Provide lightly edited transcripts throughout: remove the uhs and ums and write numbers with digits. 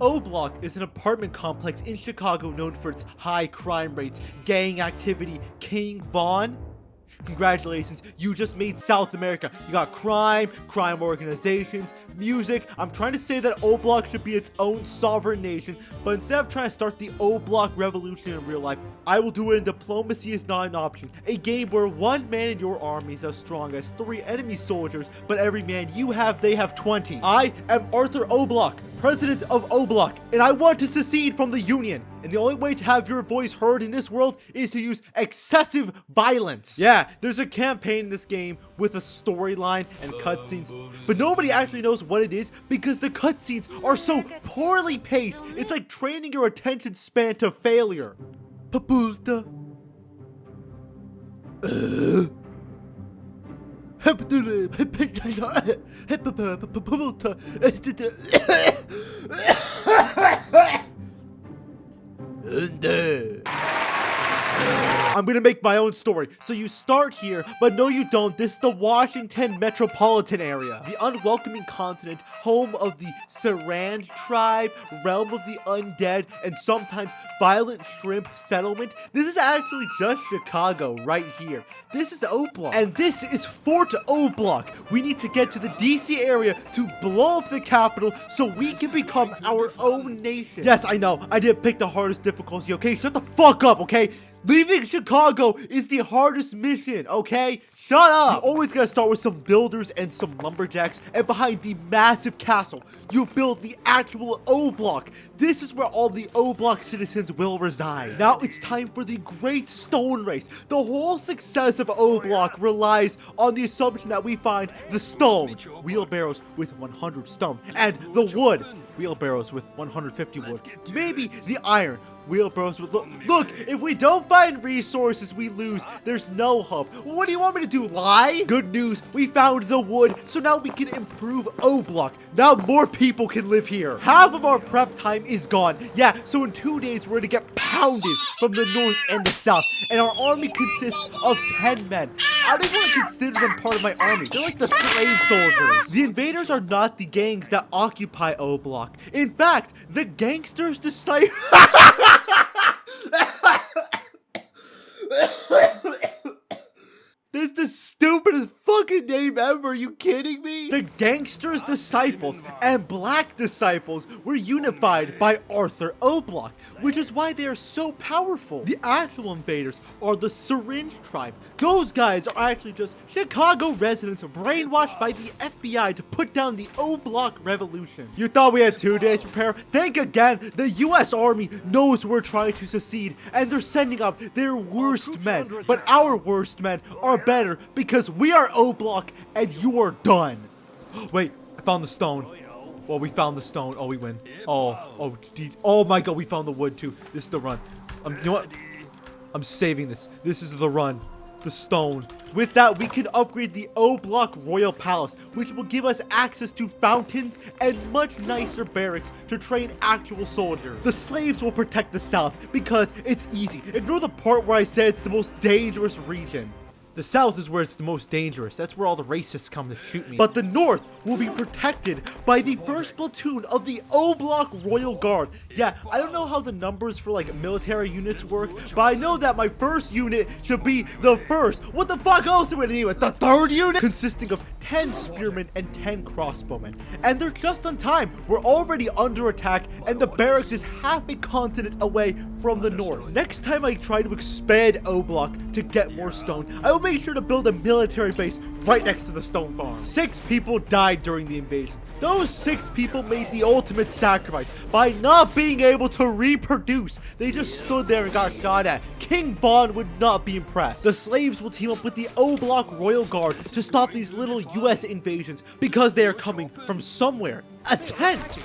O Block is an apartment complex in Chicago known for its high crime rates, gang activity. King Von, congratulations, you just made South America. You got crime organizations, music. I'm trying to say that O Block should be its own sovereign nation, but instead of trying to start the O Block revolution in real life, I will do it in Diplomacy is Not an Option, a game where one man in your army is as strong as 3 enemy soldiers, but every man you have, they have 20. I am Arthur O Block, president of O Block, and I want to secede from the Union. And the only way to have your voice heard in this world is to use excessive violence. Yeah, there's a campaign in this game with a storyline and cutscenes, but nobody actually knows what it is because the cutscenes are so poorly paced. It's like training your attention span to failure. Papulta. I'm gonna make my own story. So you start here, but no you don't. This is the Washington metropolitan area. The unwelcoming continent, home of the Sarand tribe, realm of the undead, and sometimes violent shrimp settlement. This is actually just Chicago right here. This is O Block, and this is Fort O Block. We need to get to the DC area to blow up the capital so we can become our own nation. Yes, I know, I didn't pick the hardest difficulty, okay? Shut the fuck up, okay? Leaving Chicago is the hardest mission, okay? Shut up! You always gotta start with some builders and some lumberjacks, and behind the massive castle, you build the actual O Block. This is where all the O Block citizens will reside. Now it's time for the Great Stone Race. The whole success of O Block relies on the assumption that we find the stone, wheelbarrows with 100 stone, and the wood, wheelbarrows with 150 wood. Maybe the iron, wheelbarrows with look, if we don't find resources, we lose. There's no hope. What do you want me to do, lie? Good news, we found the wood, so now we can improve O Block. Now more people can live here. Half of our prep time is gone. Yeah, so in 2 days, we're gonna get pounded from the north and the south, and our army consists of 10 men. I don't even want to consider them part of my army. They're like the slave soldiers. The invaders are not the gangs that occupy O Block. In fact, the gangsters decide. This is the stupidest fucking name ever, are you kidding me? The Gangsters' Disciples and Black Disciples were unified by Arthur O Block, which is why they are so powerful. The actual invaders are the Syringe tribe. Those guys are actually just Chicago residents brainwashed by the FBI to put down the O Block revolution. You thought we had 2 days to prepare? Think again. The US Army knows we're trying to secede, and they're sending up their worst men. But our worst men are better because we are O Block and you are done. Wait, I found the stone. Well, we found the stone. Oh, we win. Oh my god, we found the wood too. This is the run. You know what? I'm saving this. This is the run. The stone. With that, we can upgrade the O Block Royal Palace, which will give us access to fountains and much nicer barracks to train actual soldiers. The slaves will protect the South because it's easy. Ignore the part where I said it's the most dangerous region. The South is where it's the most dangerous. That's where all the racists come to shoot me. But the North will be protected by the first platoon of the O Block Royal Guard. Yeah, I don't know how the numbers for like military units work, but I know that my first unit should be the first. What the fuck else am I gonna need? The third unit? Consisting of 10 spearmen and 10 crossbowmen. And they're just on time. We're already under attack, and the barracks is half a continent away from the north. Next time I try to expand O Block to get more stone, I will make sure to build a military base right next to the stone farm. 6 people died during the invasion. Those 6 people made the ultimate sacrifice by not being able to reproduce. They just stood there and got shot at. King Von would not be impressed. The slaves will team up with the O Block Royal Guard to stop these little US invasions because they are coming from somewhere. A tent!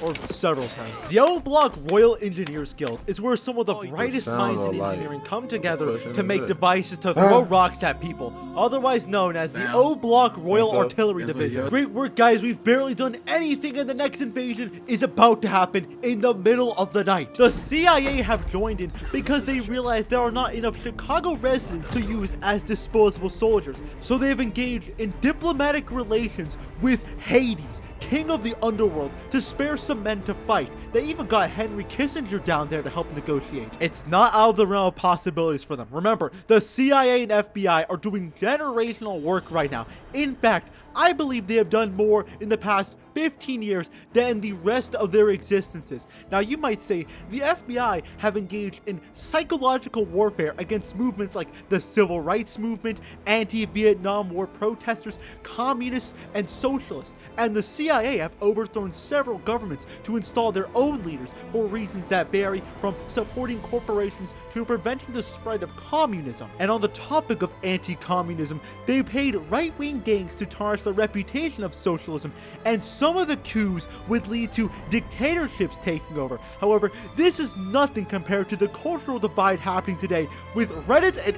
Or several times. The O Block Royal Engineers Guild is where some of the brightest minds in engineering come together to make devices to throw rocks at people, otherwise known as the O Block Royal Artillery Division. Great work, guys. We've barely done anything, and the next invasion is about to happen in the middle of the night. The CIA have joined in because they realize there are not enough Chicago residents to use as disposable soldiers, so they've engaged in diplomatic relations with Hades, king of the underworld, to spare some men to fight. They even got Henry Kissinger down there to help negotiate. It's not out of the realm of possibilities for them. Remember, the CIA and FBI are doing generational work right now. In fact, I believe they have done more in the past 15 years than the rest of their existences. Now, you might say the FBI have engaged in psychological warfare against movements like the Civil Rights Movement, anti-Vietnam War protesters, communists, and socialists. And the CIA have overthrown several governments to install their own leaders for reasons that vary from supporting corporations to preventing the spread of communism. And on the topic of anti-communism, they paid right-wing gangs to tarnish the reputation of socialism, and some of the coups would lead to dictatorships taking over. However, this is nothing compared to the cultural divide happening today with Reddit and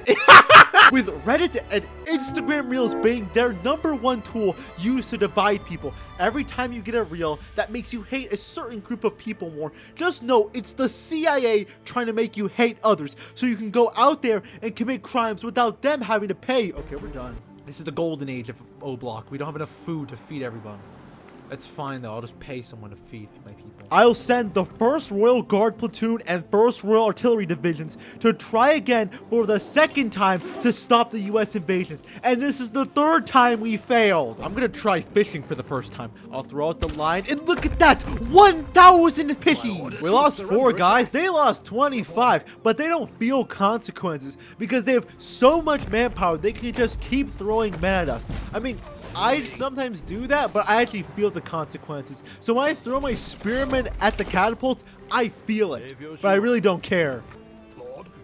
Instagram Reels being their #1 tool used to divide people. Every time you get a reel that makes you hate a certain group of people more, just know it's the CIA trying to make you hate others so you can go out there and commit crimes without them having to pay. Okay, we're done. This is the golden age of O-Block. We don't have enough food to feed everyone. That's fine though, I'll just pay someone to feed my people. I'll send the 1st Royal Guard Platoon and 1st Royal Artillery Divisions to try again for the 2nd time to stop the US invasions. And this is the 3rd time we failed. I'm gonna try fishing for the 1st time. I'll throw out the line and look at that! 1,000 fishies! We lost 4 guys, they lost 25, but they don't feel consequences because they have so much manpower they can just keep throwing men at us. I mean, I sometimes do that, but I actually feel the consequences. So when I throw my spearmen at the catapults, I feel it, but I really don't care.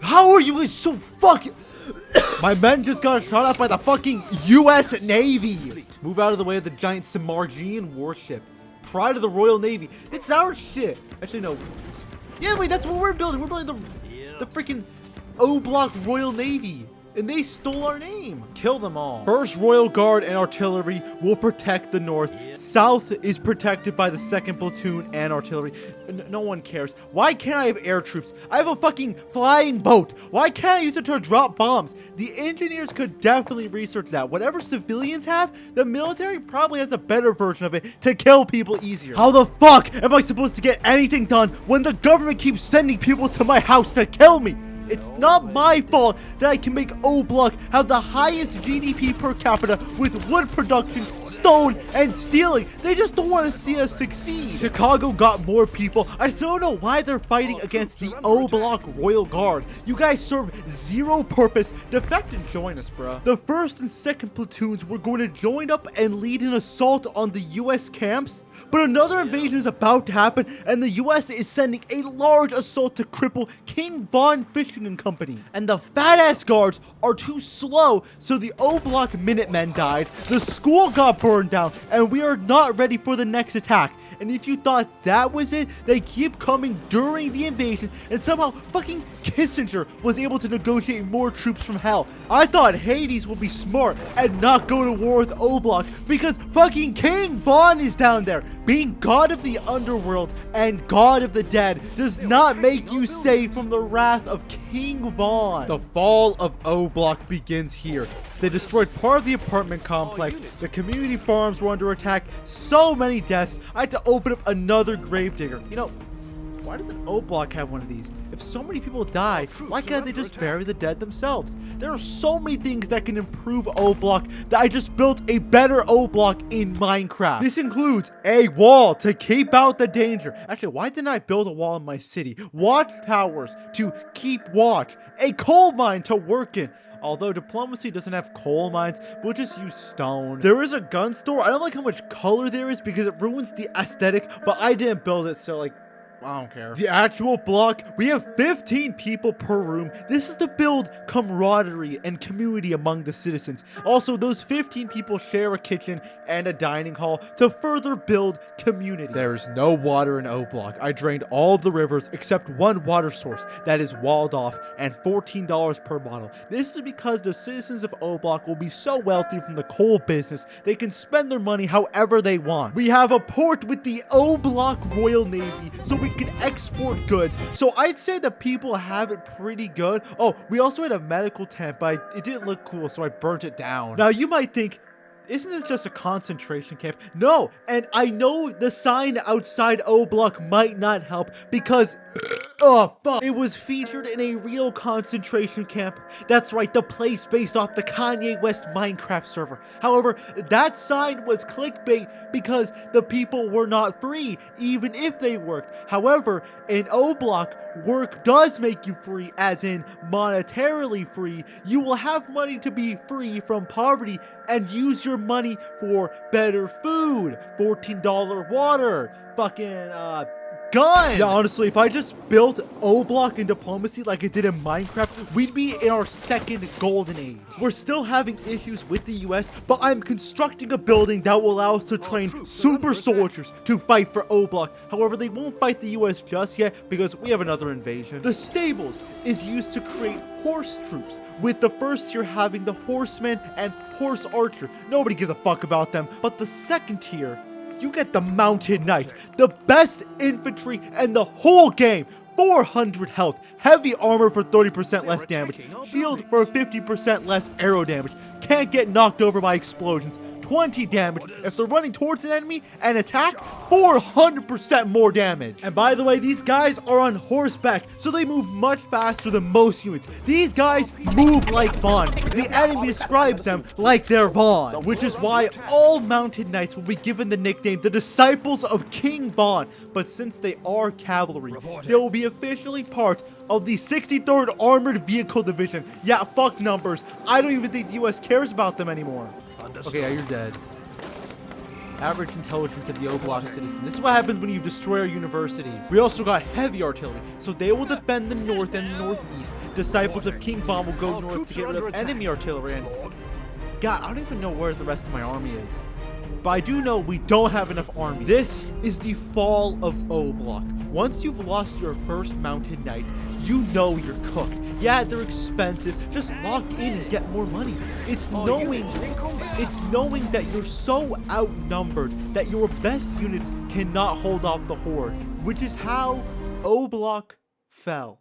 How are you guys so fucking... My men just got shot at by the fucking US Navy. Move out of the way of the giant Submarine warship. Pride of the Royal Navy. It's our shit. Actually, no. Yeah, wait, that's what we're building. We're building the freaking O-Block Royal Navy. And they stole our name. Kill them all. 1st Royal Guard and Artillery will protect the north. South is protected by the 2nd Platoon and Artillery. No one cares. Why can't I have air troops? I have a fucking flying boat. Why can't I use it to drop bombs? The engineers could definitely research that. Whatever civilians have, the military probably has a better version of it to kill people easier. How the fuck am I supposed to get anything done when the government keeps sending people to my house to kill me? It's not my fault that I can make O-Block have the highest GDP per capita with wood production, stone, and stealing. They just don't want to see us succeed. Chicago got more people. I still don't know why they're fighting against the O-Block Royal Guard. You guys serve zero purpose. Defect and join us, bro. The 1st and 2nd platoons were going to join up and lead an assault on the US camps, but another invasion is about to happen, and the US is sending a large assault to cripple King Von Fishing and Company. And the fat-ass guards are too slow, so the O-Block Minutemen died, the school got burned down, and we are not ready for the next attack. And if you thought that was it, they keep coming during the invasion, and somehow fucking Kissinger was able to negotiate more troops from hell. I thought Hades would be smart and not go to war with O-Block because fucking King Von is down there. Being god of the underworld and god of the dead does not make you safe from the wrath of King Von. The fall of O-Block begins here. They destroyed part of the apartment complex. The community farms were under attack. So many deaths. I had to open up another gravedigger. You know, why doesn't O-Block have one of these? If so many people die, why can't they just bury the dead themselves? There are so many things that can improve O-Block that I just built a better O-Block in Minecraft. This includes a wall to keep out the danger. Actually, why didn't I build a wall in my city? Watch towers to keep watch. A coal mine to work in. Although diplomacy doesn't have coal mines, we'll just use stone. There is a gun store. I don't like how much color there is because it ruins the aesthetic, but I didn't build it, so like, I don't care. The actual block, we have 15 people per room. This is to build camaraderie and community among the citizens. Also, those 15 people share a kitchen and a dining hall to further build community. There's no water in O-Block. I drained all of the rivers except one water source that is walled off and $14 per bottle. This is because the citizens of O-Block will be so wealthy from the coal business, they can spend their money however they want. We have a port with the O-Block Royal Navy, so we can export goods. So I'd say the people have it pretty good. Oh, we also had a medical tent, but it didn't look cool, so I burnt it down. Now you might think, Isn't this just a concentration camp? No, and I know the sign outside O Block might not help because, oh fuck, it was featured in a real concentration camp. That's right, the place based off the Kanye West Minecraft server. However, that sign was clickbait because the people were not free, even if they worked. However, in O Block, work does make you free, as in monetarily free. You will have money to be free from poverty and use your money for better food, $14 water, fucking gun. Yeah, honestly, if I just built O Block in diplomacy like it did in Minecraft, we'd be in our second golden age. We're still having issues with the US, but I'm constructing a building that will allow us to train super soldiers to fight for O Block. However, they won't fight the US just yet because we have another invasion. The stables is used to create horse troops, with the first tier having the horseman and horse archer. Nobody gives a fuck about them, but the second tier, you get the mounted knight, the best infantry in the whole game. 400 health, heavy armor for 30% less damage, shield for 50% less arrow damage, can't get knocked over by explosions, 20 damage if they're running towards an enemy, and attack 400% more damage. And by the way, these guys are on horseback, so they move much faster than most units. These guys move like Vaughn. The enemy describes them like they're Vaughn, which is why all mounted knights will be given the nickname the Disciples of King Vaughn. But since they are cavalry, they will be officially part of the 63rd Armored Vehicle Division. Yeah, fuck numbers. I don't even think the US cares about them anymore. Okay, yeah, you're dead. Average intelligence of the O Block citizen. This is what happens when you destroy our universities. We also got heavy artillery, so they will defend the north and northeast. Disciples of King Bomb will go north to get rid of enemy artillery. And God, I don't even know where the rest of my army is. But I do know we don't have enough army. This is the fall of O Block. Once you've lost your first mounted knight, you know you're cooked. Yeah, they're expensive. Just lock in and get more money. It's knowing that you're so outnumbered that your best units cannot hold off the horde, which is how O Block fell.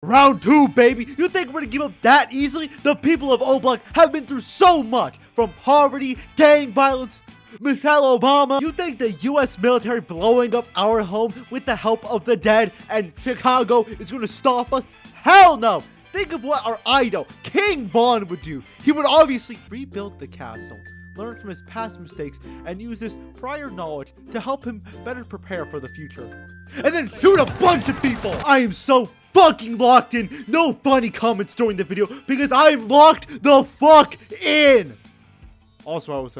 Round 2, baby! You think we're gonna give up that easily? The people of O Block have been through so much, from poverty, gang violence, Michelle Obama. You think the US military blowing up our home with the help of the dead and Chicago is gonna stop us? Hell no! Think of what our idol, King Vaughn, would do. He would obviously rebuild the castle, learn from his past mistakes, and use this prior knowledge to help him better prepare for the future. And then shoot a bunch of people! I am so fucking locked in. No funny comments during the video because I'm locked the fuck in. Also, I was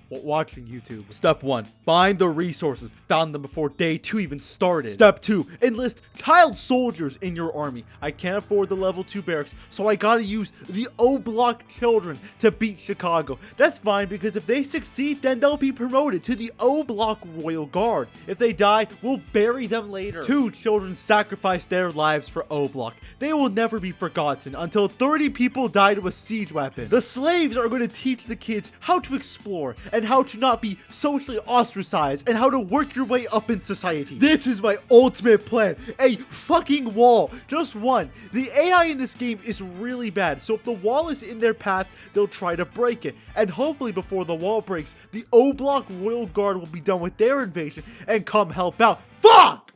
watching YouTube. Step 1, find the resources. Found them before day 2 even started. Step 2, enlist child soldiers in your army. I can't afford the level 2 barracks, so I gotta use the O Block children to beat Chicago. That's fine because if they succeed, then they'll be promoted to the O Block Royal Guard. If they die, we'll bury them later. 2 children sacrificed their lives for O Block. They will never be forgotten until 30 people die to a siege weapon. The slaves are going to teach the kids how to explore and how to not be socially ostracized and how to work your way up in society. This is my ultimate plan. A fucking wall. Just one. The AI in this game is really bad, so if the wall is in their path, they'll try to break it. And hopefully before the wall breaks, the O Block Royal Guard will be done with their invasion and come help out. Fuck!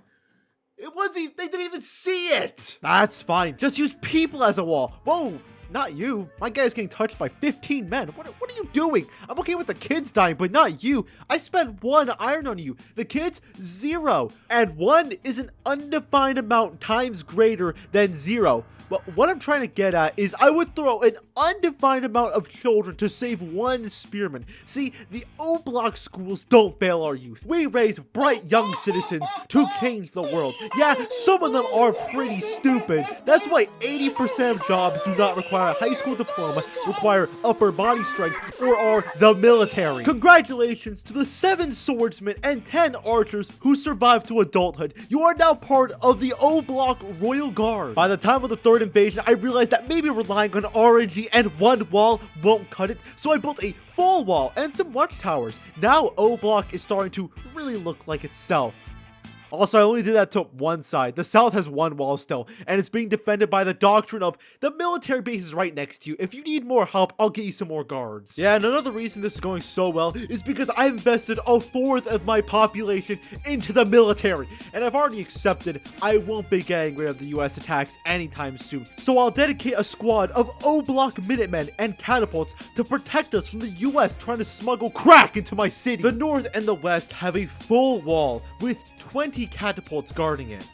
They didn't even see it! That's fine. Just use people as a wall. Whoa! Not you. My guy's getting touched by 15 men. What are you doing? I'm okay with the kids dying, but not you. I spent 1 iron on you. The kids, 0. And 1 is an undefined amount times greater than 0. But what I'm trying to get at is I would throw an undefined amount of children to save 1 spearman. See, the O Block schools don't fail our youth. We raise bright young citizens to change the world. Yeah, some of them are pretty stupid. That's why 80% of jobs do not require a high school diploma, require upper body strength, or are the military. Congratulations to the 7 swordsmen and 10 archers who survived to adulthood. You are now part of the O Block Royal Guard. By the time of the 3rd invasion, I realized that maybe relying on RNG and 1 wall won't cut it, so I built a full wall and some watchtowers. Now O Block is starting to really look like itself. Also, I only did that to one side. The south has one wall still, and it's being defended by the doctrine of the military base is right next to you. If you need more help, I'll get you some more guards. Yeah, and another reason this is going so well is because I invested a fourth of my population into the military, and I've already accepted I won't be getting rid of the US attacks anytime soon. So I'll dedicate a squad of O-Block Minutemen and catapults to protect us from the US trying to smuggle crack into my city. The north and the west have a full wall with 20 catapults guarding it.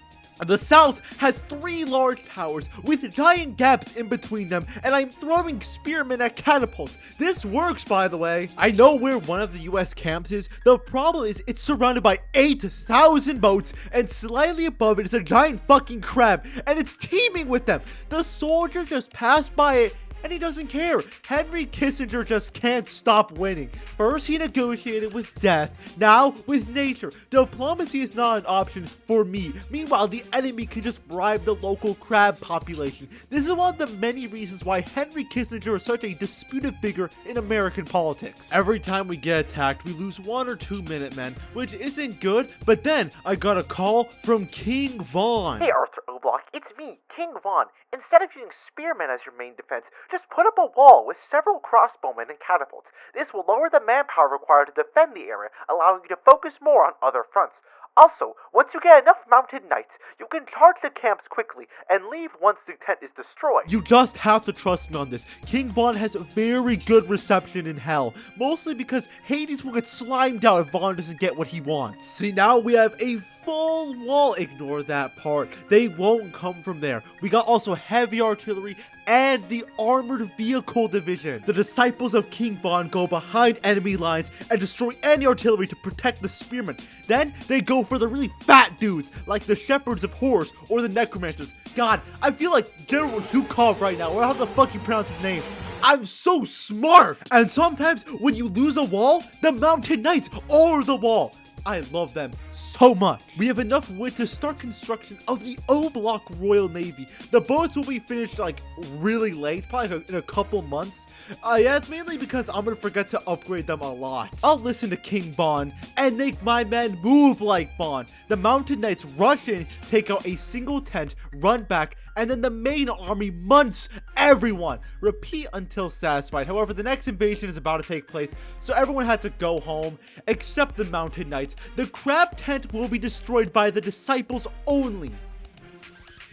The south has 3 large towers with giant gaps in between them, and I'm throwing spearmen at catapults. This works, by the way. I know where one of the US camps is. The problem is it's surrounded by 8,000 boats, and slightly above it is a giant fucking crab, and it's teeming with them. The soldier just passed by it, and he doesn't care. Henry Kissinger just can't stop winning. First he negotiated with death, now with nature. Diplomacy is not an option for me. Meanwhile, the enemy can just bribe the local crab population. This is one of the many reasons why Henry Kissinger is such a disputed figure in American politics. Every time we get attacked, we lose 1 or 2 Minutemen, which isn't good, but then I got a call from King Von. Hey Arthur O-Block, it's me, King Von. Instead of using spearmen as your main defense, just put up a wall with several crossbowmen and catapults. This will lower the manpower required to defend the area, allowing you to focus more on other fronts. Also, once you get enough mounted knights, you can charge the camps quickly and leave once the tent is destroyed. You just have to trust me on this. King Von has a very good reception in hell, mostly because Hades will get slimed out if Von doesn't get what he wants. See, now we have a full wall. Ignore that part. They won't come from there. We got also heavy artillery and the armored vehicle division. The disciples of King Von go behind enemy lines and destroy any artillery to protect the spearmen. Then they go for the really fat dudes like the shepherds of Horus or the necromancers. God, I feel like General Zhukov right now, or how the fuck you pronounce his name. I'm so smart! And sometimes when you lose a wall, the mounted knights are the wall. I love them so much. We have enough wood to start construction of the O-Block Royal Navy. The boats will be finished like really late, probably in a couple months. Yeah, it's mainly because I'm gonna forget to upgrade them a lot. I'll listen to King Bon and make my men move like Bon. The mounted knights rush in, take out a single tent, run back, and then the main army munts everyone. Repeat until satisfied. However, the next invasion is about to take place, so everyone had to go home except the mounted knights. The crab tent will be destroyed by the disciples only.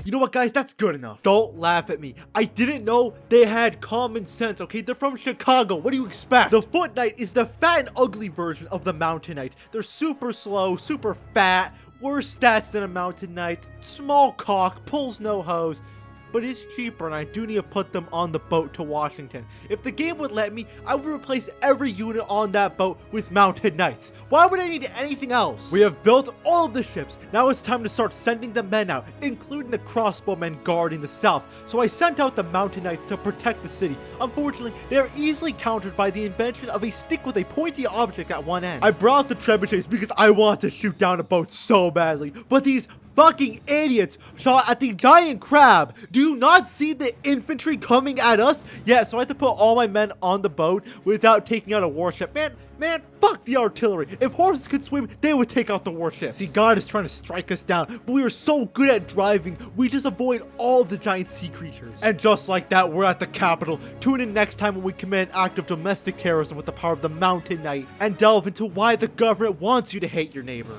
You know what, guys? That's good enough. Don't laugh at me. I didn't know they had common sense, okay? They're from Chicago. What do you expect? The Foot Knight is the fat and ugly version of the Mountain Knight. They're super slow, super fat, worse stats than a Mountain Knight, small cock, pulls no hose, but is cheaper, and I do need to put them on the boat to Washington. If the game would let me, I would replace every unit on that boat with mounted knights. Why would I need anything else? We have built all of the ships. Now it's time to start sending the men out, including the crossbowmen guarding the south. So I sent out the mounted knights to protect the city. Unfortunately, they are easily countered by the invention of a stick with a pointy object at one end. I brought the trebuchets because I want to shoot down a boat so badly, but these fucking idiots shot at the giant crab. Do you not see the infantry coming at us? Yeah, so I had to put all my men on the boat without taking out a warship. Man, fuck the artillery. If horses could swim, they would take out the warships. See, God is trying to strike us down, but we are so good at driving, we just avoid all of the giant sea creatures. And just like that, we're at the capital. Tune in next time when we commit an act of domestic terrorism with the power of the Mountain Knight and delve into why the government wants you to hate your neighbor.